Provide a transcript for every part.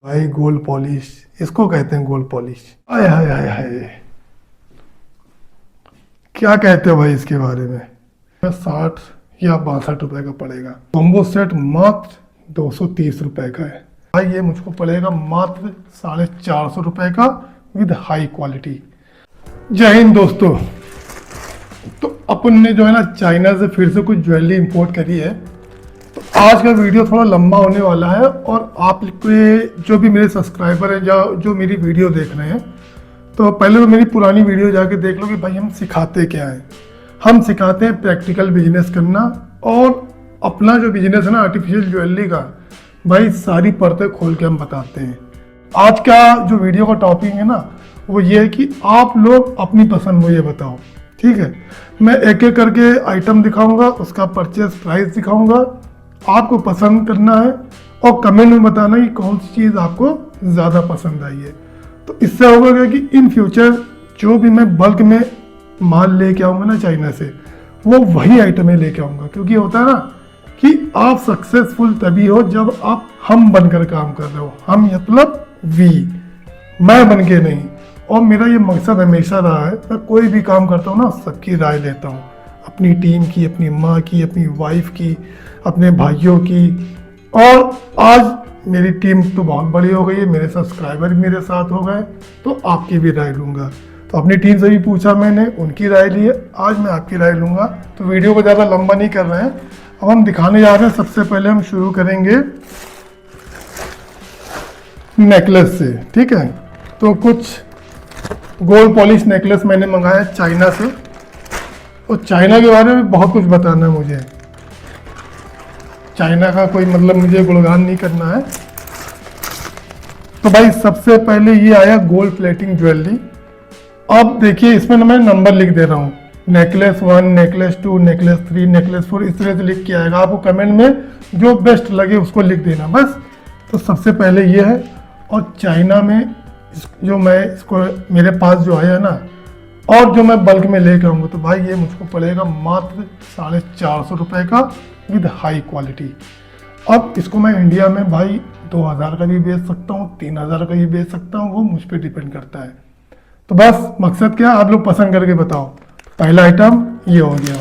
भाई gold polish, इसको कहते हैं गोल्ड पॉलिश। आय हाय हाय हाय, क्या कहते हो भाई इसके बारे में। 60 या 62 रुपए का पड़ेगा। कॉम्बो सेट मात्र 230 रुपए का है भाई। ये मुझको पड़ेगा मात्र 450 रुपए का विद हाई क्वालिटी। जय हिंद दोस्तों। तो अपन ने जो है ना चाइना से फिर से कुछ ज्वेलरी इंपोर्ट करी है। तो आज का वीडियो थोड़ा लंबा होने वाला है और आप जो भी मेरे सब्सक्राइबर हैं या जो मेरी वीडियो देख रहे हैं, तो पहले तो मेरी पुरानी वीडियो जाके देख लो कि भाई हम सिखाते क्या हैं। हम सिखाते हैं प्रैक्टिकल बिजनेस करना और अपना जो बिजनेस है ना आर्टिफिशियल ज्वेलरी का, भाई सारी परतें खोल के हम बताते हैं। आज का जो वीडियो का टॉपिक है ना वो ये है कि आप लोग अपनी पसंद मुझे बताओ, ठीक है। मैं एक एक करके आइटम दिखाऊंगा, उसका परचेज प्राइस दिखाऊंगा, आपको पसंद करना है और कमेंट में बताना कि कौन सी चीज़ आपको ज़्यादा पसंद आई है। तो इससे होगा क्या कि इन फ्यूचर जो भी मैं बल्क में माल लेके आऊँगा ना चाइना से, वो वही आइटमें लेके आऊँगा। क्योंकि होता है ना कि आप सक्सेसफुल तभी हो जब आप हम बनकर काम कर रहे हो। हम मतलब वी, मैं बन के नहीं। और मेरा ये मकसद हमेशा रहा है, मैं कोई भी काम करता हूँ ना सबकी राय लेता हूँ, अपनी टीम की, अपनी माँ की, अपनी वाइफ की, अपने भाइयों की। और आज मेरी टीम तो बहुत बड़ी हो गई है, मेरे सब्सक्राइबर भी मेरे साथ हो गए, तो आपकी भी राय लूँगा। तो अपनी टीम से भी पूछा मैंने, उनकी राय ली है, आज मैं आपकी राय लूँगा। तो वीडियो को ज़्यादा लंबा नहीं कर रहे हैं, अब हम दिखाने जा रहे हैं। सबसे पहले हम शुरू करेंगे नेकलेस से, ठीक है। तो कुछ गोल्ड पॉलिश नेकलेस मैंने मंगाया चाइना से। और चाइना के बारे में बहुत कुछ बताना है मुझे। चाइना का कोई मतलब मुझे गुणगान नहीं करना है। तो भाई सबसे पहले ये आया गोल्ड प्लेटिंग ज्वेलरी। अब देखिए इसमें ना मैं नंबर लिख दे रहा हूँ, नेकलेस 1, नेकलेस 2, नेकलेस 3, नेकलेस 4, इस तरह से लिख के आएगा। आपको कमेंट में जो बेस्ट लगे उसको लिख देना बस। तो सबसे पहले ये है। और चाइना में जो मैं इसको मेरे पास जो आया है ना, और जो मैं बल्क में लेकर आऊँगा, तो भाई ये मुझको पड़ेगा मात्र 450 रुपये का विद हाई क्वालिटी। अब इसको मैं इंडिया में भाई 2000 का भी बेच सकता हूँ, 3000 का भी बेच सकता हूँ, वो मुझ पर डिपेंड करता है। तो बस मकसद क्या है, आप लोग पसंद करके बताओ। पहला आइटम ये हो गया।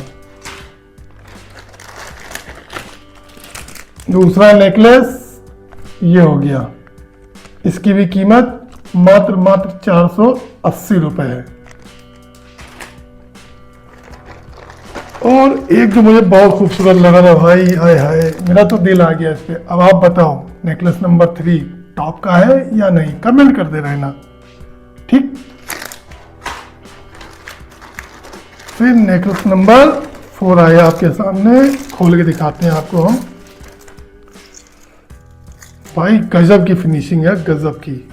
दूसरा नेकलेस ये हो गया। इसकी भी कीमत मात्र 480 रुपये है। और एक जो मुझे बहुत खूबसूरत लगा था भाई, हाय हाय, मेरा तो दिल आ गया इस पे। अब आप बताओ नेकलेस नंबर 3 टॉप का है या नहीं, कमेंट कर दे रहना, ठीक। फिर नेकलेस नंबर 4 आया आपके सामने, खोल के दिखाते हैं आपको हम। भाई गजब की फिनिशिंग है, गजब की।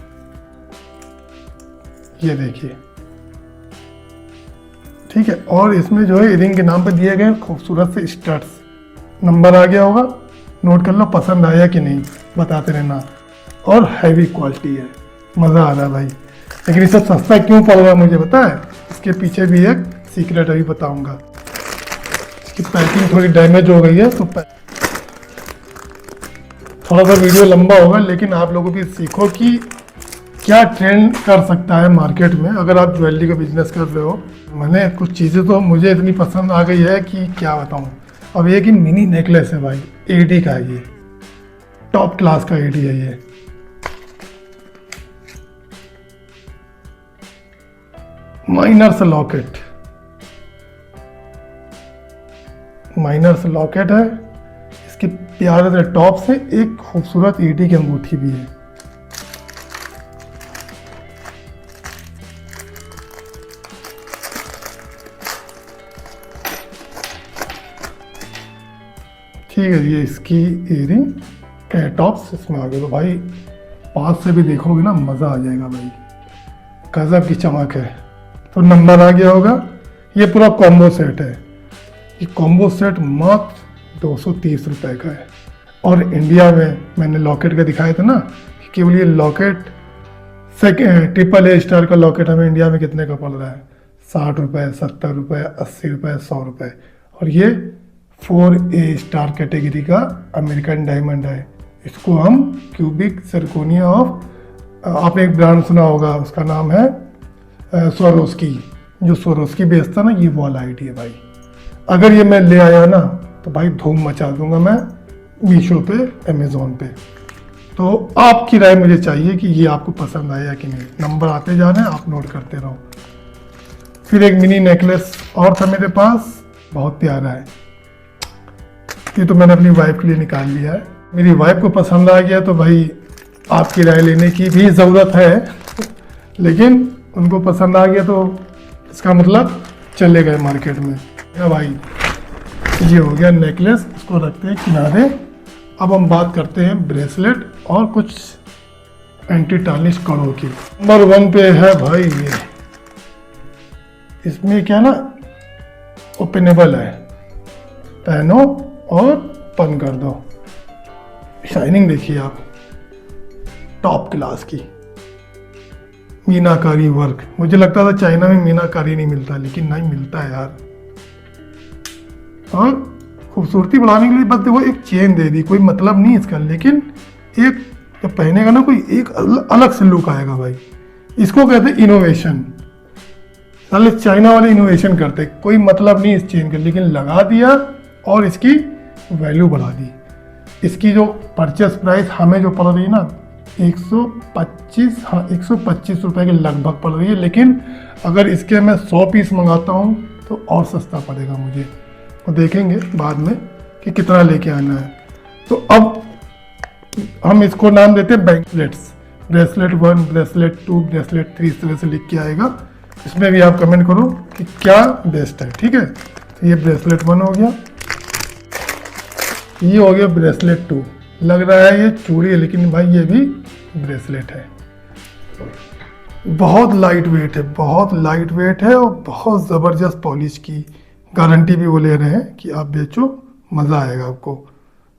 ये देखिए, ठीक है। और इसमें जो है इयरिंग के नाम पे दिए गए खूबसूरत से स्टड्स। नंबर आ गया होगा, नोट कर लो। पसंद आया कि नहीं बताते रहना। और हैवी क्वालिटी है, मज़ा आ रहा है भाई। लेकिन इसे सस्ता क्यों पड़ रहा है मुझे पता है, इसके पीछे भी एक सीक्रेट अभी बताऊंगा। इसकी पैकिंग थोड़ी डैमेज हो गई है, तो थोड़ा सा वीडियो लंबा होगा, लेकिन आप लोगों भी सीखो कि क्या ट्रेंड कर सकता है मार्केट में अगर आप ज्वेलरी का बिजनेस कर रहे हो। मैंने कुछ चीज़ें तो मुझे इतनी पसंद आ गई है कि क्या बताऊं। अब ये कि मिनी नेकलेस है भाई, एडी का है, ये टॉप क्लास का एडी है। ये माइनर्स लॉकेट, माइनर्स लॉकेट है। इसके प्यारे से टॉप से एक खूबसूरत एडी की अंगूठी भी है। ठीक है, ये इसकी इयरिंग टॉप्स इसमें आ गए। तो भाई पास से भी देखोगे ना मज़ा आ जाएगा भाई, गजब की चमक है। तो नंबर आ गया होगा। ये पूरा कॉम्बो सेट है। ये कॉम्बो सेट मात्र 230 रुपये का है। और इंडिया में मैंने लॉकेट का दिखाया था ना, केवल ये लॉकेट ट्रिपल ए स्टार का लॉकेट हमें इंडिया में कितने का पड़ रहा है, 60 रुपये, 70 रुपये, 80 रुपये, 100 रुपये। और ये 4A स्टार कैटेगरी का अमेरिकन डायमंड है, इसको हम क्यूबिक सिरकोनिया ऑफ, आपने एक ब्रांड सुना होगा, उसका नाम है स्वरोस्की, जो स्वरोस्की बेचता ना, ये वाला आईडी है भाई। अगर ये मैं ले आया ना तो भाई धूम मचा दूंगा मैं मीशो पे, अमेजोन पे। तो आपकी राय मुझे चाहिए कि ये आपको पसंद आया कि नहीं। नंबर आते जा रहे हैं, आप नोट करते रहो। फिर एक मिनी नेकलेस और था मेरे पास, बहुत प्यारा है। ये तो मैंने अपनी वाइफ के लिए निकाल लिया है। मेरी वाइफ को पसंद आ गया तो भाई आपकी राय लेने की भी ज़रूरत है, लेकिन उनको पसंद आ गया तो इसका मतलब चले गए मार्केट में। या भाई ये हो गया नेकलेस, इसको रखते हैं किनारे। अब हम बात करते हैं ब्रेसलेट और कुछ एंटी टार्निश कड़ों की। नंबर 1 पे है भाई ये, इसमें क्या ना ओपनेबल है, पहनो और बंद कर दो। शाइनिंग देखिए आप, टॉप क्लास की मीनाकारी वर्क। मुझे लगता था चाइना में मीनाकारी नहीं मिलता, लेकिन नहीं मिलता है यार। और खूबसूरती बढ़ाने के लिए बस देखो एक चेन दे दी, कोई मतलब नहीं इसका, लेकिन एक जब पहनेगा ना कोई एक अलग से लुक आएगा भाई। इसको कहते हैं इनोवेशन। साले चाइना वाले इनोवेशन करते, कोई मतलब नहीं इस चेन का, लेकिन लगा दिया और इसकी वैल्यू बढ़ा दी। इसकी जो परचेस प्राइस हमें जो पड़ रही है ना 125, हाँ 125 रुपये के लगभग पड़ रही है, लेकिन अगर इसके मैं 100 पीस मंगाता हूँ तो और सस्ता पड़ेगा मुझे। तो देखेंगे बाद में कि कितना लेके आना है। तो अब हम इसको नाम देते हैं बैंकलेट्स। ब्रेसलेट 1, ब्रेसलेट 2, ब्रेसलेट 3, इस तरह से लिख के आएगा। इसमें भी आप कमेंट करो कि क्या बेस्ट है, ठीक है। तो ये ब्रेसलेट 1 हो गया, ये हो गया ब्रेसलेट 2। लग रहा है ये चूड़ी है, लेकिन भाई ये भी ब्रेसलेट है। बहुत लाइट वेट है, बहुत लाइट वेट है और बहुत ज़बरदस्त पॉलिश की गारंटी भी वो ले रहे हैं कि आप बेचो, मज़ा आएगा आपको।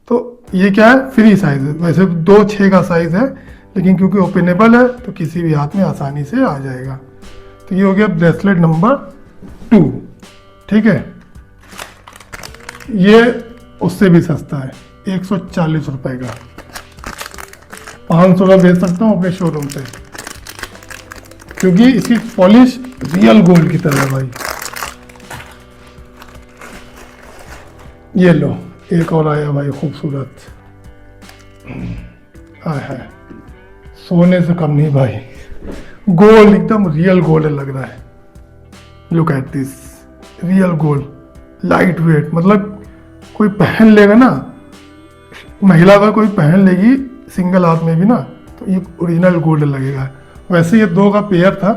तो ये क्या है, फ्री साइज़ है। वैसे 2-6 का साइज़ है, लेकिन क्योंकि ओपनेबल है तो किसी भी हाथ में आसानी से आ जाएगा। तो ये हो गया ब्रेसलेट नंबर 2, ठीक है। ये उससे भी सस्ता है, 140 रुपये का। 500 का बेच सकता हूँ अपने शोरूम से, क्योंकि इसकी पॉलिश रियल गोल्ड की तरह है भाई। ये लो, एक और आया भाई खूबसूरत, है सोने से कम नहीं भाई, गोल्ड, एकदम रियल गोल्ड लग रहा है। Look at this, real gold, light weight. मतलब कोई पहन लेगा ना, महिला अगर कोई पहन लेगी सिंगल हाथ में भी ना, तो ये ओरिजिनल गोल्ड लगेगा। वैसे ये 2 का पेयर था,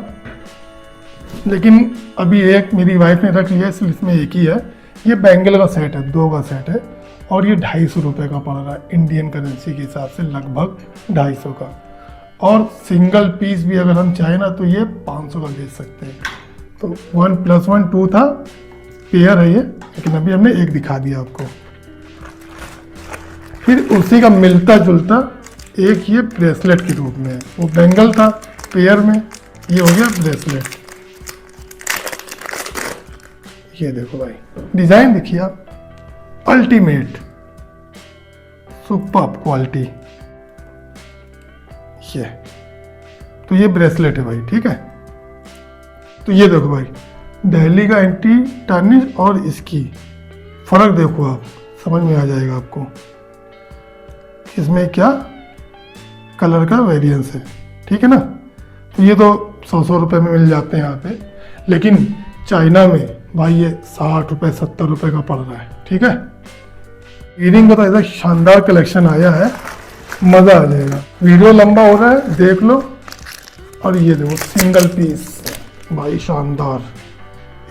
लेकिन अभी एक मेरी वाइफ ने रख लिया, इसलिए इसमें एक ही है। ये बैंगल का सेट है, 2 का सेट है, और ये 250 रुपये का पड़ रहा है इंडियन करेंसी के हिसाब से, लगभग 250 का। और सिंगल पीस भी अगर हम चाहें ना तो ये 500 का बेच सकते हैं। तो 1 + 1 2 था, पेयर है ये, लेकिन अभी हमने एक दिखा दिया आपको। फिर उसी का मिलता जुलता एक ये ब्रेसलेट के रूप में है, वो बैंगल था पेयर में, ये हो गया ब्रेसलेट। ये देखो भाई, डिजाइन देखिए आप, अल्टीमेट सुपर्ब क्वालिटी। ये तो ये ब्रेसलेट है भाई, ठीक है। तो ये देखो भाई, दिल्ली का एंटी टार्निश और इसकी फर्क देखो आप, समझ में आ जाएगा आपको इसमें क्या कलर का वेरिएंस है, ठीक है ना। तो ये तो 100 रुपये में मिल जाते हैं यहाँ पे, लेकिन चाइना में भाई ये 60 रुपये 70 रुपये का पड़ रहा है, ठीक है। ईयरिंग का तो ऐसा शानदार कलेक्शन आया है, मज़ा आ जाएगा। वीडियो लंबा हो रहा है, देख लो। और ये देखो सिंगल पीस भाई, शानदार,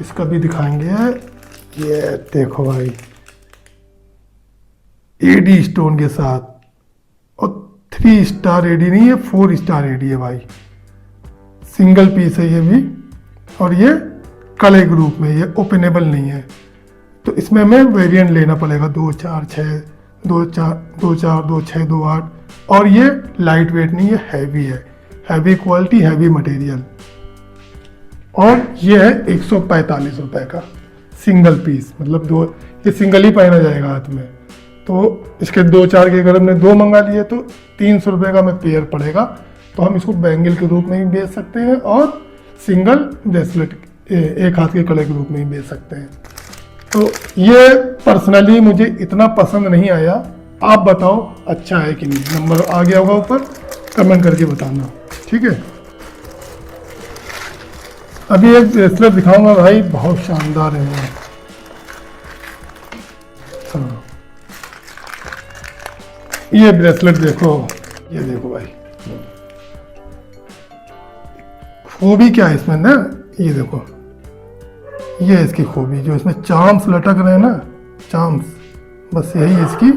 इसका भी दिखाएंगे। ये देखो भाई, एडी स्टोन के साथ, और 3 स्टार एडी नहीं है, 4 स्टार एडी है भाई। सिंगल पीस है ये भी, और ये कड़े के रूप में, ये ओपनेबल नहीं है। तो इसमें हमें वेरिएंट लेना पड़ेगा, 2 4 6, 2 4 2 4 2 6 2 8। और ये लाइट वेट नहीं है, हैवी है, हैवी क्वालिटी, हैवी मटेरियल। और ये है 145 रुपये का सिंगल पीस, मतलब 2, ये सिंगल ही पहना जाएगा हाथ में। तो इसके 2-4 के अगर हमने 2 मंगा लिए तो 300 रुपये का हमें पेयर पड़ेगा। तो हम इसको बैंगल के रूप में भी बेच सकते हैं और सिंगल ब्रेसलेट एक हाथ के कड़े के रूप में भी बेच सकते हैं। तो ये पर्सनली मुझे इतना पसंद नहीं आया, आप बताओ अच्छा है कि नहीं। नंबर आ गया होगा ऊपर, कमेंट करके बताना, ठीक है। अभी एक ब्रेसलेट दिखाऊंगा भाई, बहुत शानदार है वो। हाँ, ये ब्रेसलेट देखो, ये देखो भाई, खूबी क्या है इसमें ना, ये देखो, ये है इसकी खूबी, जो इसमें चार्म्स लटक रहे हैं ना, चार्म्स, बस यही है इसकी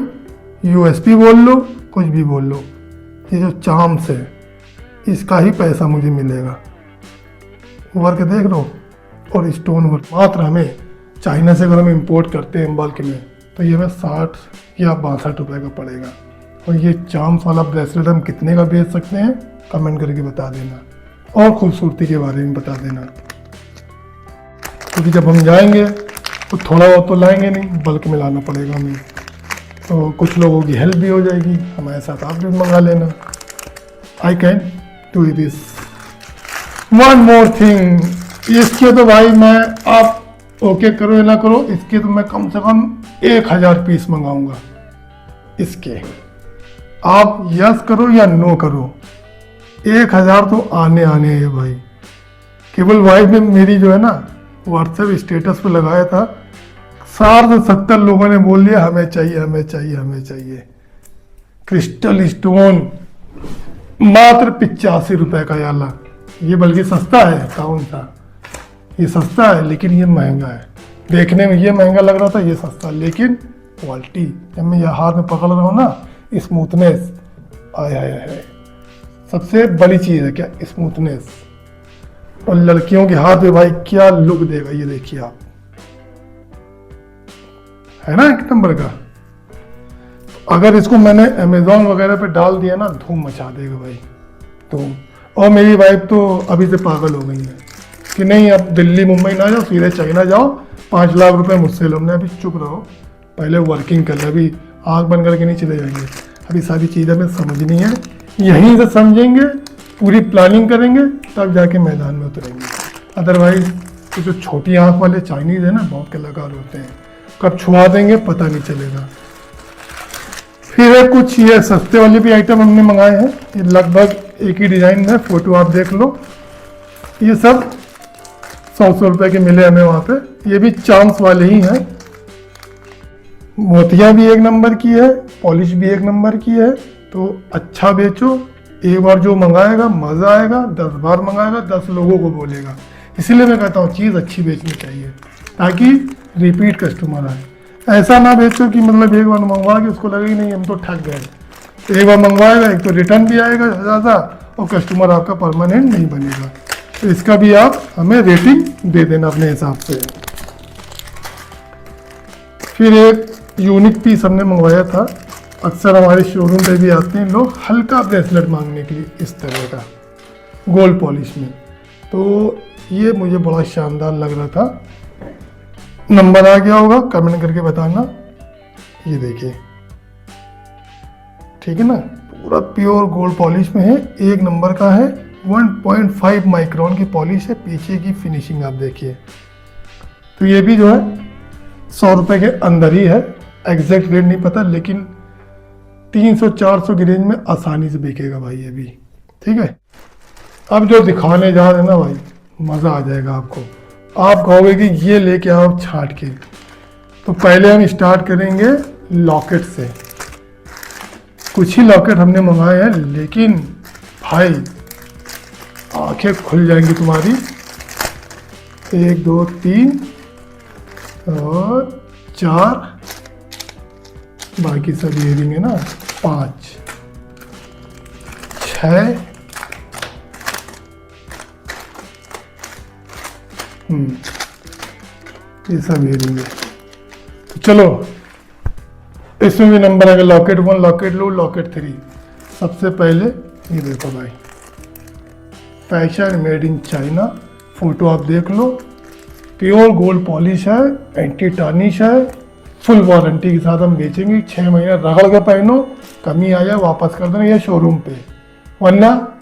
यूएसपी बोल लो, कुछ भी बोल लो। ये जो चार्म्स है इसका ही पैसा मुझे मिलेगा। वर्क देख लो, और स्टोन वर्क मात्र हमें चाइना से अगर हम इंपोर्ट करते हैं बल्क में तो ये हमें 60 या 62 रुपये का पड़ेगा। और ये चार्म्स वाला ब्रेसलेट हम कितने का बेच सकते हैं, कमेंट करके बता देना, और खूबसूरती के बारे में बता देना। क्योंकि जब हम जाएंगे तो थोड़ा बहुत तो लाएंगे नहीं, बल्क में लाना पड़ेगा हमें। तो कुछ लोगों की हेल्प भी हो जाएगी, हमारे साथ आप भी मंगा लेना। I can do this. One more thing, इसके तो भाई मैं, आप ओके करो या ना करो, इसके तो मैं कम से कम 1000 पीस मंगाऊंगा इसके। आप यस करो या नो करो, 1000 तो आने है भाई। केवल वाइफ में मेरी जो है ना, व्हाट्सएप स्टेटस पे लगाया था, 60 से 70 लोगों ने बोल दिया हमें चाहिए, हमें चाहिए, हमें चाहिए। क्रिस्टल स्टोन मात्र 85 रुपए का याला। ये बल्कि सस्ता है, कौन सा ये सस्ता है, लेकिन ये महंगा है। देखने में ये महंगा लग रहा था, ये सस्ता, लेकिन क्वालिटी, जब मैं ये हाथ में पकड़ रहा हूँ ना, स्मूथनेस, आय हाय हाय, सबसे बड़ी चीज़ है क्या, स्मूथनेस। और लड़कियों के हाथ में भाई क्या लुक देगा, ये देखिए आप, है ना एक नंबर का। अगर इसको मैंने अमेजोन वगैरह पे डाल दिया ना, धूम मचा देगा भाई, धूम। और मेरी वाइफ तो अभी से पागल हो गई है कि नहीं अब दिल्ली मुंबई ना जाओ, सीधे चाइना जाओ, 5 लाख रुपए मुझसे लो। हमने अभी चुप रहो, पहले वर्किंग कर ले, अभी आग बंद करके नहीं चले जाएंगे। अभी सारी चीज़ें हमें समझनी है, यहीं से समझेंगे, पूरी प्लानिंग करेंगे, तब जाके मैदान में उतरेंगे। अदरवाइज तो जो छोटी आंख वाले चाइनीज़ है ना, बहुत कलाकार होते हैं, कब छुआ देंगे पता नहीं चलेगा। फिर कुछ ये सस्ते वाले भी आइटम हमने मंगाए हैं, ये लगभग एक ही डिज़ाइन में, फोटो आप देख लो। ये सब 100 रुपए के मिले हमें वहाँ पे। ये भी चांस वाले ही हैं, मोतियाँ भी एक नंबर की है, पॉलिश भी एक नंबर की है। तो अच्छा बेचो, एक बार जो मंगाएगा मज़ा आएगा, 10 बार मंगाएगा, 10 लोगों को बोलेगा। इसीलिए मैं कहता हूँ चीज़ अच्छी बेचनी चाहिए, ताकि रिपीट कस्टमर आए। ऐसा ना बेचो कि मतलब एक बार मंगवा के उसको लगे नहीं हम तो ठग गए। तो एक बार मंगवाएगा, एक तो रिटर्न भी आएगा ज़्यादा, और कस्टमर आपका परमानेंट नहीं बनेगा। तो इसका भी आप हमें रेटिंग दे देना अपने हिसाब से। फिर एक यूनिक पीस हमने मंगवाया था, अक्सर हमारे शोरूम पे भी आते हैं लोग हल्का ब्रेसलेट मांगने के लिए, इस तरह का गोल्ड पॉलिश में। तो ये मुझे बड़ा शानदार लग रहा था। नंबर आ गया होगा, कमेंट करके बताना। ये देखिए, ठीक है ना, पूरा प्योर गोल्ड पॉलिश में है, एक नंबर का है। 1.5 माइक्रोन की पॉलिश है, पीछे की फिनिशिंग आप देखिए। तो ये भी जो है 100 रुपये के अंदर ही है, एग्जैक्ट रेट नहीं पता, लेकिन 300-400 की रेंज में आसानी से बिकेगा भाई ये भी, ठीक है। अब जो दिखाने जा रहे हैं ना भाई, मज़ा आ जाएगा आपको। आप कहोगे कि ये लेके आओ छाट के। तो पहले हम स्टार्ट करेंगे लॉकेट से। कुछ ही लॉकेट हमने मंगाए हैं, लेकिन भाई आंखें खुल जाएंगी तुम्हारी। 1 2 3 और 4, बाकी सब इयरिंग है ना, 5 6 ये सब इयरिंग है। तो चलो इसमें भी नंबर आएगा, लॉकेट 1, लॉकेट 2, लॉकेट 3। सबसे पहले ये देखो भाई, fashion made in China, photo आप देख लो, प्योर गोल्ड पॉलिश है, एंटी टार्निश है, फुल वारंटी के साथ हम बेचेंगे। 6 महीने रगड़ के पहनो, कमी आ जाए वापस कर देना ये शोरूम पे, वरना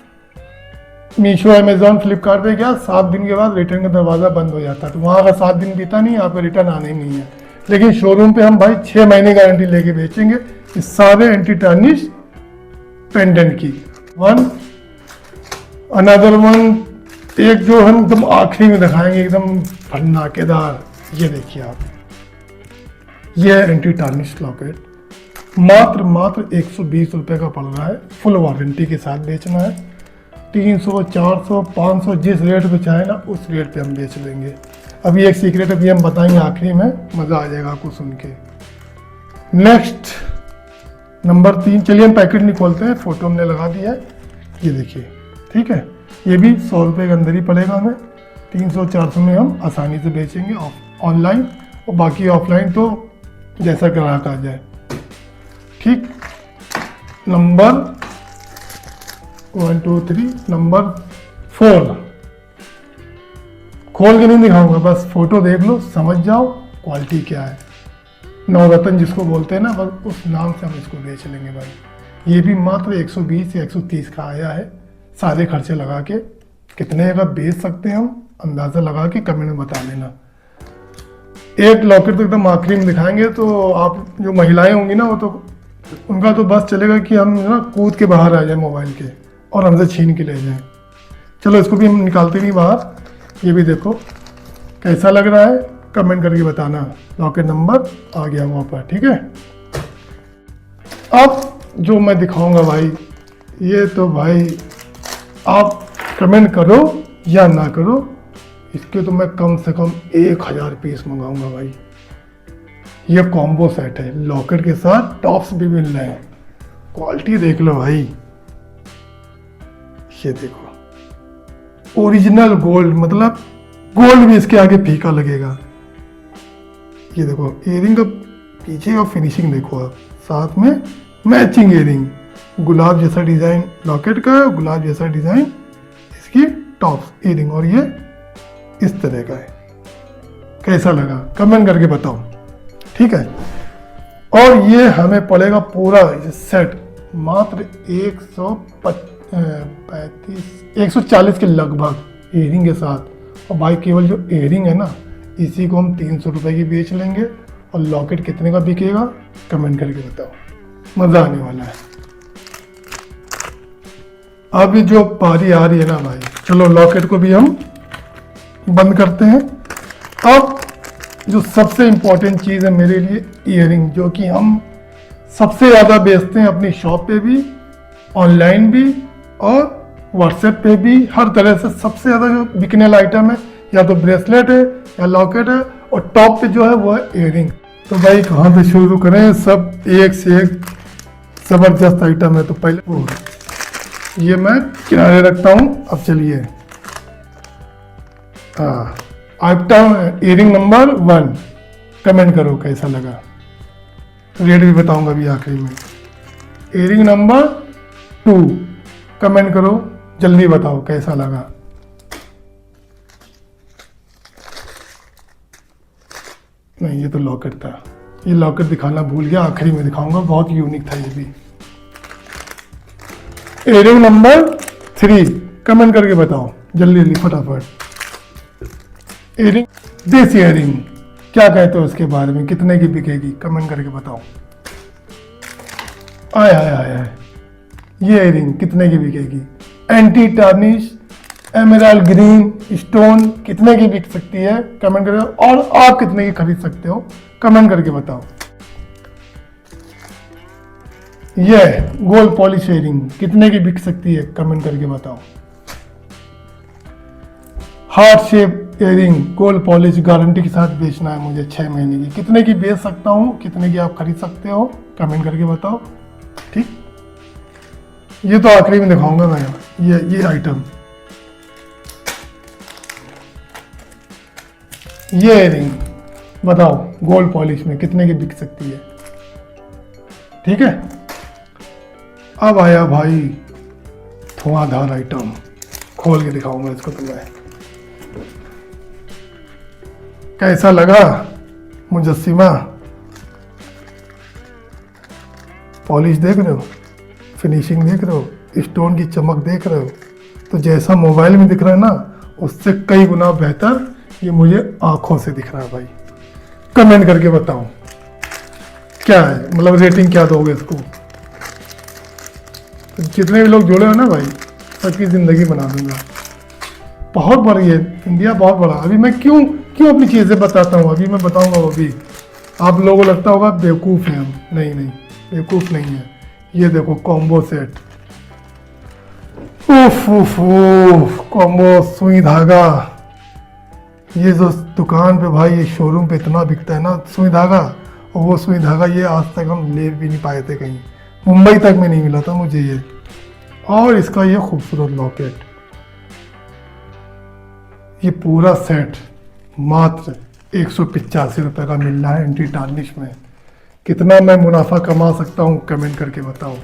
मीशो, अमेजोन, फ्लिपकार्ट पे क्या 7 दिन के बाद रिटर्न का दरवाज़ा बंद हो जाता है, तो वहाँ का 7 दिन बीता नहीं, यहाँ पे रिटर्न आने ही नहीं है। लेकिन शोरूम पे हम भाई 6 महीने गारंटी लेके बेचेंगे इस सारे एंटी टार्निश पेंडेंट की। अनदर वन, एक जो हम एकदम आखिरी में दिखाएंगे एकदम धमाकेदार, ये देखिए आप, ये एंटी टार्निश लॉकेट मात्र 120 रुपये का पड़ रहा है। फुल वारंटी के साथ बेचना है। 300, 400, 500 जिस रेट पे चाहे ना उस रेट पे हम बेच लेंगे। अभी एक सीक्रेट अभी हम बताएंगे आखिरी में, मज़ा आ जाएगा आपको सुन के। नेक्स्ट नंबर 3, चलिए हम पैकेट नहीं खोलते हैं, फोटो हमने लगा दिया है, ये देखिए, ठीक है। ये भी 100 रुपये के अंदर ही पड़ेगा हमें। 300-400 में हम आसानी से बेचेंगे ऑनलाइन, और बाकी ऑफलाइन तो जैसा ग्राहक आ जाए, ठीक। नंबर 1, 2, 3, नंबर 4, खोल के नहीं दिखाऊंगा, बस फोटो देख लो, समझ जाओ क्वालिटी क्या है। नवरत्न जिसको बोलते हैं ना, बस उस नाम से हम इसको बेच लेंगे भाई। ये भी मात्र 120 या 130 का आया है, सारे खर्चे लगा के। कितने का बेच सकते हैं हम, अंदाज़ा लगा के कमेंट में बता लेना। एक लॉकेट तो एकदम आखिरी में दिखाएंगे, तो आप जो महिलाएं होंगी ना, वो तो उनका तो बस चलेगा कि हम ना कूद के बाहर आ जाए मोबाइल के और हमसे छीन के ले जाएं। चलो इसको भी हम निकालते नहीं बाहर। ये भी देखो कैसा लग रहा है, कमेंट करके बताना। लॉकेट नंबर आ गया वहाँ पर, ठीक है। अब जो मैं दिखाऊंगा भाई, ये तो भाई आप कमेंट करो या ना करो, इसके तो मैं कम से कम 1000 पीस मंगाऊंगा भाई। ये कॉम्बो सेट है, लॉकेट के साथ टॉप्स भी मिल रहे हैं। क्वालिटी देख लो भाई, ये देखो ओरिजिनल गोल्ड, मतलब गोल्ड भी इसके आगे फीका लगेगा। ये देखो इयरिंग का पीछे का फिनिशिंग देखो आप, साथ में मैचिंग इयरिंग, गुलाब जैसा डिजाइन लॉकेट का, गुलाब जैसा डिजाइन इसकी टॉप्स इयरिंग, और ये इस तरह का है। कैसा लगा कमेंट करके बताओ, ठीक है। और ये हमें पड़ेगा पूरा सेट मात्र 140 के लगभग इयरिंग के साथ। और भाई केवल जो इयरिंग है ना, इसी को हम 300 रुपये की बेच लेंगे। और लॉकेट कितने का बिकेगा कमेंट करके बताओ, मज़ा आने वाला है। अब जो पारी आ रही है ना भाई, चलो लॉकेट को भी हम बंद करते हैं। अब जो सबसे इम्पोर्टेंट चीज़ है मेरे लिए, इयरिंग, जो कि हम सबसे ज़्यादा बेचते हैं अपनी शॉप पे भी, ऑनलाइन भी और व्हाट्सएप पे भी। हर तरह से सबसे ज़्यादा जो बिकने वाला आइटम है, या तो ब्रेसलेट है या लॉकेट है, और टॉप पे जो है वो है इयरिंग। तो भाई कहाँ से शुरू करें, सब एक से एक ज़बरदस्त आइटम है। तो पहले ये मैं किनारे रखता हूँ। अब चलिए, हाँ, आइटम इयरिंग नंबर 1, कमेंट करो कैसा लगा, रेट भी बताऊंगा अभी आखिरी में। इयरिंग नंबर 2, कमेंट करो, जल्दी बताओ कैसा लगा। नहीं, ये तो लॉकेट था, ये लॉकेट दिखाना भूल गया, आखिरी में दिखाऊंगा, बहुत यूनिक था ये भी। इयरिंग नंबर 3, कमेंट करके बताओ जल्दी जल्दी फटाफट। इयरिंग, दिस इयरिंग क्या कहते हो उसके बारे में, कितने की बिकेगी कमेंट करके बताओ। आय आय आय आय, ये इयरिंग कितने की बिकेगी। Anti tarnish emerald green stone कितने की बिक सकती है कमेंट करके, और आप कितने की खरीद सकते हो कमेंट करके बताओ। यह गोल्ड पॉलिश इयरिंग कितने की बिक सकती है कमेंट करके बताओ। Heart shape earring gold polish guarantee के साथ बेचना है मुझे 6 महीने की, कितने की बेच सकता हूँ, कितने की आप खरीद सकते हो कमेंट करके बताओ, ठीक। ये तो आखिरी में दिखाऊंगा मैं, ये आइटम, ये इयरिंग बताओ गोल्ड पॉलिश में कितने की बिक सकती है, ठीक है। अब आया भाई धुआंधार आइटम, खोल के दिखाऊंगा इसको तो मैं, कैसा लगा मुजस्सिमा, पॉलिश देख रहे हो, फिनिशिंग देख रहे हो, स्टोन की चमक देख रहे हो। तो जैसा मोबाइल में दिख रहा है ना, उससे कई गुना बेहतर ये मुझे आंखों से दिख रहा है भाई। कमेंट करके बताओ क्या है, मतलब रेटिंग क्या दोगे इसको। तो जितने भी लोग जुड़े हो ना भाई, सबकी ज़िंदगी बना दूंगा। बहुत बड़ी है इंडिया, बहुत बड़ा। अभी मैं क्यों क्यों अपनी चीज़ें बताता हूँ, अभी मैं बताऊंगा। वो भी आप लोगों को लगता होगा बेवकूफ़ हैं हम, नहीं नहीं बेवकूफ़ नहीं है। ये देखो कॉम्बो सेट, उफ उफ उफ, कॉम्बो सुई धागा। ये जो दुकान पे भाई, ये शोरूम पे इतना बिकता है ना सुई धागा, और वो सुई धागा ये आज तक हम ले भी नहीं पाए थे कहीं, मुंबई तक में नहीं मिला था मुझे ये। और इसका ये खूबसूरत लॉकेट, ये पूरा सेट मात्र 185 रुपये का मिल रहा है एंटी टार्निश में। कितना मैं मुनाफा कमा सकता हूँ कमेंट करके बताओ।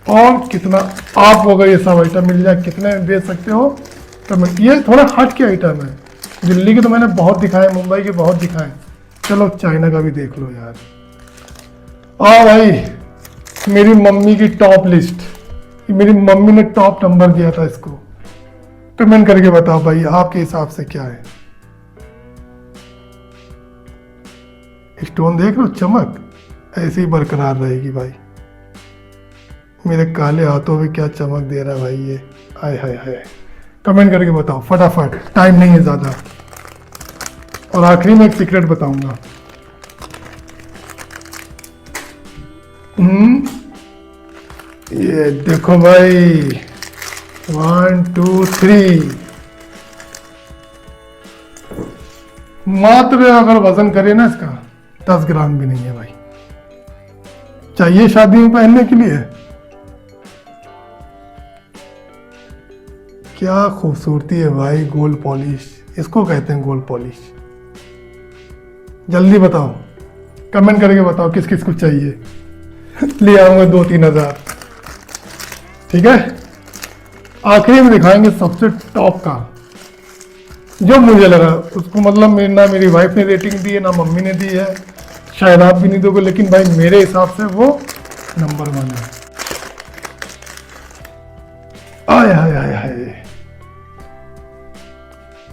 और कितना आपको अगर ये सब आइटम मिल जाए, कितने में बेच सकते हो कमेंट। ये थोड़ा हट के आइटम है, दिल्ली के तो मैंने बहुत दिखाए, मुंबई के बहुत दिखाए, चलो चाइना का भी देख लो यार। भाई मेरी मम्मी की टॉप लिस्ट, मेरी मम्मी ने टॉप नंबर दिया था इसको। कमेंट करके बताओ भाई आपके हिसाब से क्या है। स्टोन देख लो, चमक ऐसे ही बरकरार रहेगी भाई। मेरे काले हाथों में क्या चमक दे रहा है भाई ये, हाय हाय हाय। कमेंट करके बताओ फटाफट, टाइम नहीं है ज़्यादा। और आखिरी में एक सीक्रेट बताऊंगा। ये देखो भाई, 1 2 3, मात्र अगर वजन करे ना इसका 10 ग्राम भी नहीं है भाई। चाहिए शादी में पहनने के लिए। क्या खूबसूरती है भाई, गोल्ड पॉलिश, इसको कहते हैं गोल्ड पॉलिश। जल्दी बताओ, कमेंट करके बताओ किस किस को चाहिए। ले आऊंगा 2-3 हज़ार, ठीक है। आखिरी में दिखाएंगे सबसे टॉप का, जो मुझे लगा उसको, मतलब ना मेरी वाइफ ने रेटिंग दी है, ना मम्मी ने दी है, शायद आप भी नहीं दोगे, लेकिन भाई मेरे हिसाब से वो नंबर 1 है। आय हाय हाय हाय,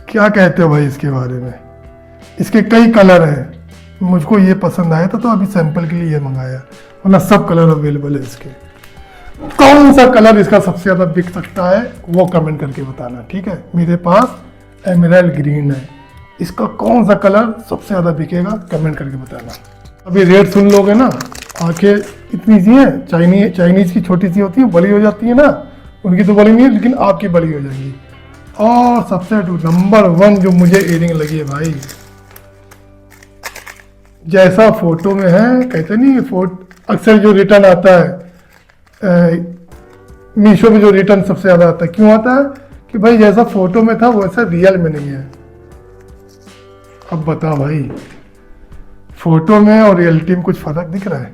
क्या कहते हो भाई इसके बारे में। इसके कई कलर हैं, मुझको ये पसंद आया था तो अभी सैंपल के लिए ये मंगाया, वरना सब कलर अवेलेबल है इसके। कौन सा कलर इसका सबसे ज्यादा बिक सकता है वो कमेंट करके बताना, ठीक है। मेरे पास एमराल्ड ग्रीन है, इसका कौन सा कलर सबसे ज्यादा बिकेगा कमेंट करके बताना। अभी रेट सुन लोगे ना, आंखें इतनी सी हैं, चाइनीज की छोटी सी होती है, बड़ी हो जाती है ना, उनकी तो बड़ी नहीं है लेकिन आपकी बड़ी हो जाएगी। और सबसे नंबर 1 जो मुझे इयरिंग लगी है भाई, जैसा फोटो में है, कहते नहीं अक्सर जो रिटर्न आता है मीशो पे, जो रिटर्न सबसे ज्यादा आता है, क्यों आता है कि भाई जैसा फोटो में था वैसा रियल में नहीं है। अब बता भाई, फोटो में और रियलिटी में कुछ फर्क दिख रहा है?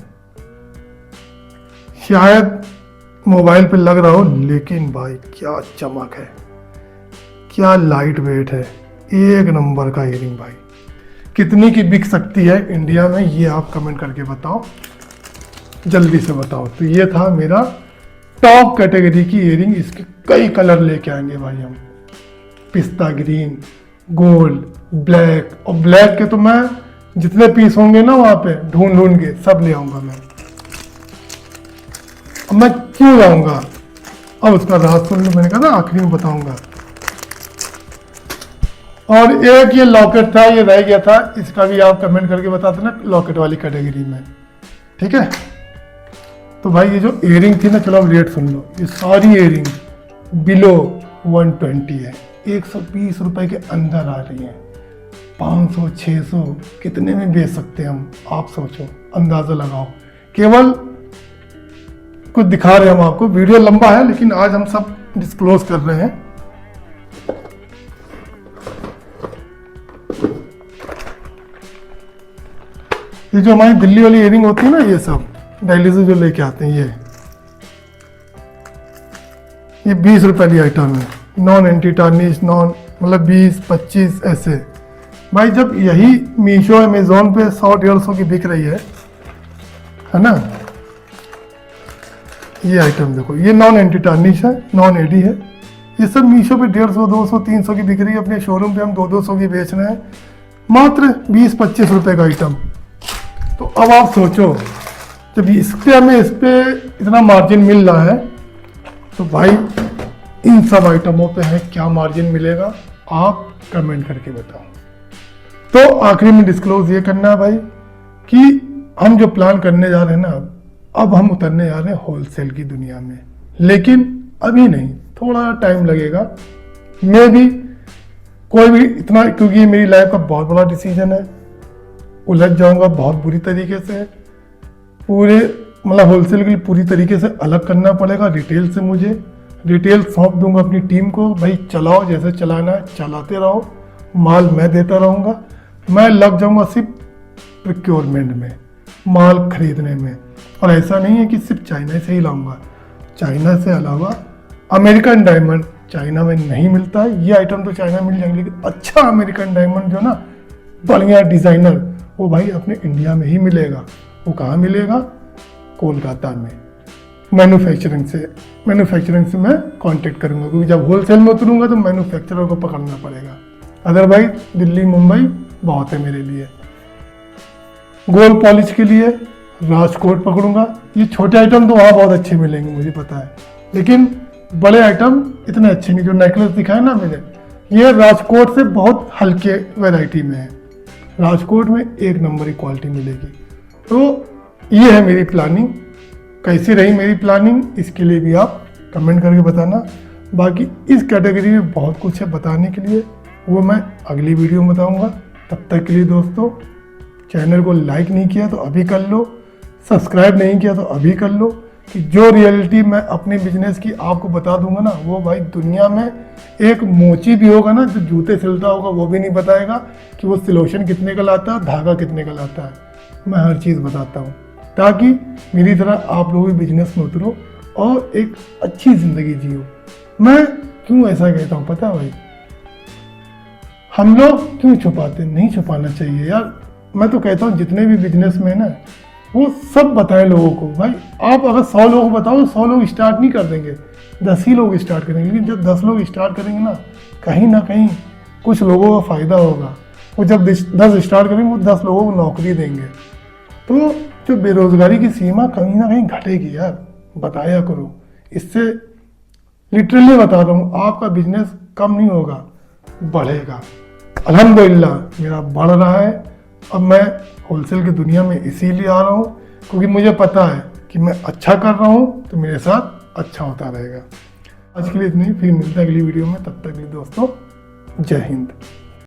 शायद मोबाइल पे लग रहा हो, लेकिन भाई क्या चमक है, क्या लाइट वेट है, एक नंबर का इयरिंग भाई। कितनी की बिक सकती है इंडिया में, ये आप कमेंट करके बताओ, जल्दी से बताओ। तो ये था मेरा टॉप कैटेगरी की इयरिंग। इसके कई कलर लेके आएंगे भाई हम, पिस्ता ग्रीन, गोल्ड, ब्लैक, और ब्लैक के तो मैं जितने पीस होंगे ना वहां पे ढूंढ के सब ले आऊंगा मैं। अब मैं क्यों लाऊंगा, अब उसका राज सुन लो, मैंने कहा ना आखिरी में बताऊंगा। और एक ये लॉकेट था, ये रह गया था, इसका भी आप कमेंट करके बता देना लॉकेट वाली कैटेगरी में, ठीक है। तो भाई ये जो इयरिंग थी ना, चलो अब रेट सुन लो। ये सारी इयरिंग बिलो 120 है, 120 रुपए के अंदर आ रही है। 500 600 कितने में बेच सकते हैं हम, आप सोचो, अंदाजा लगाओ। केवल कुछ दिखा रहे हैं हम आपको, वीडियो लंबा है लेकिन आज हम सब डिस्क्लोज कर रहे हैं। ये जो हमारी दिल्ली वाली इयरिंग होती है ना, ये सब दिल्ली से जो लेके आते हैं, ये 20 रुपए की आइटम है, नॉन एंटी टार्निश, नॉन, मतलब 20-25 ऐसे। भाई जब यही मीशो अमेजोन पे 100-150 की बिक रही है ना, ये आइटम देखो, ये नॉन एंटी टार्निश है, नॉन एडी है। ये सब मीशो पे 150, 200, 300 की बिक रही है। अपने शोरूम पे हम 200 की बेच रहे हैं, मात्र 20-25 रुपए का आइटम। तो अब आप सोचो, जब इस पे इतना मार्जिन मिल रहा है, तो भाई इन सब आइटमों पे है क्या मार्जिन मिलेगा, आप कमेंट करके बताओ। तो आखिरी में डिस्क्लोज ये करना है भाई कि हम जो प्लान करने जा रहे हैं ना, अब हम उतरने जा रहे हैं होलसेल की दुनिया में, लेकिन अभी नहीं, थोड़ा टाइम लगेगा। मैं भी कोई भी इतना, क्योंकि ये मेरी लाइफ का बहुत बड़ा डिसीजन है, उलझ जाऊंगा बहुत बुरी तरीके से। पूरे मतलब होलसेल के लिए पूरी तरीके से अलग करना पड़ेगा रिटेल से। मुझे रिटेल सौंप दूंगा अपनी टीम को, भाई चलाओ, जैसे चलाना है चलाते रहो, माल मैं देता रहूँगा। मैं लग जाऊँगा सिर्फ प्रोक्योरमेंट में, माल खरीदने में। और ऐसा नहीं है कि सिर्फ चाइना से ही लाऊंगा, चाइना से अलावा अमेरिकन डायमंड चाइना में नहीं मिलता है। ये आइटम तो चाइना मिल जाएंगे, लेकिन अच्छा अमेरिकन डायमंड जो ना, बढ़िया डिजाइनर, वो भाई अपने इंडिया में ही मिलेगा। वो कहाँ मिलेगा? कोलकाता में। मैन्युफैक्चरिंग से मैं कांटेक्ट करूंगा, क्योंकि जब होलसेल में उतरूंगा तो मैन्युफैक्चरर को पकड़ना पड़ेगा। अदरवाइज दिल्ली मुंबई बहुत है मेरे लिए। गोल्ड पॉलिश के लिए राजकोट पकड़ूंगा। ये छोटे आइटम तो वहाँ बहुत अच्छे मिलेंगे, मुझे पता है, लेकिन बड़े आइटम इतने अच्छे नहीं। जो नेकलेस दिखाए ना मैंने, ये राजकोट से बहुत हल्के वैरायटी में है। राजकोट में एक नंबर की क्वालिटी मिलेगी। तो ये है मेरी प्लानिंग। कैसी रही मेरी प्लानिंग, इसके लिए भी आप कमेंट करके बताना। बाकी इस कैटेगरी में बहुत कुछ है बताने के लिए, वो मैं अगली वीडियो में बताऊंगा। तब तक के लिए दोस्तों, चैनल को लाइक नहीं किया तो अभी कर लो, सब्सक्राइब नहीं किया तो अभी कर लो, कि जो रियलिटी मैं अपने बिजनेस की आपको बता दूंगा ना, वो भाई दुनिया में एक मोची भी होगा ना जो जूते सिलता होगा, वो भी नहीं बताएगा कि वो सिलोशन कितने का लाता है, धागा कितने का लाता है। मैं हर चीज़ बताता हूँ, ताकि मेरी तरह आप लोग भी बिजनेस में उतरो और एक अच्छी ज़िंदगी जियो। मैं क्यों ऐसा कहता हूँ पता है भाई? हम लोग क्यों छुपाते? नहीं छुपाना चाहिए यार। मैं तो कहता हूँ जितने भी बिजनेस में ना, वो सब बताएं लोगों को। भाई आप अगर 100 लोगों को बताओ, 100 लोग स्टार्ट नहीं कर देंगे, 10 ही लोग स्टार्ट करेंगे। लेकिन जब 10 लोग स्टार्ट करेंगे ना कहीं कुछ लोगों का फ़ायदा होगा। वो जब 10 स्टार्ट करेंगे, वो 10 लोगों को नौकरी देंगे। तो जो बेरोजगारी की सीमा कहीं ना कहीं घटेगी यार, बताया करो। इससे लिटरली बता रहा हूँ, आपका बिजनेस कम नहीं होगा, बढ़ेगा। अल्हम्दुलिल्लाह मेरा बढ़ रहा है। अब मैं होलसेल की दुनिया में इसीलिए आ रहा हूँ, क्योंकि मुझे पता है कि मैं अच्छा कर रहा हूँ तो मेरे साथ अच्छा होता रहेगा। आज के लिए इतनी, फिर मिलते हैं अगली वीडियो में। तब तक के लिए दोस्तों, जय हिंद।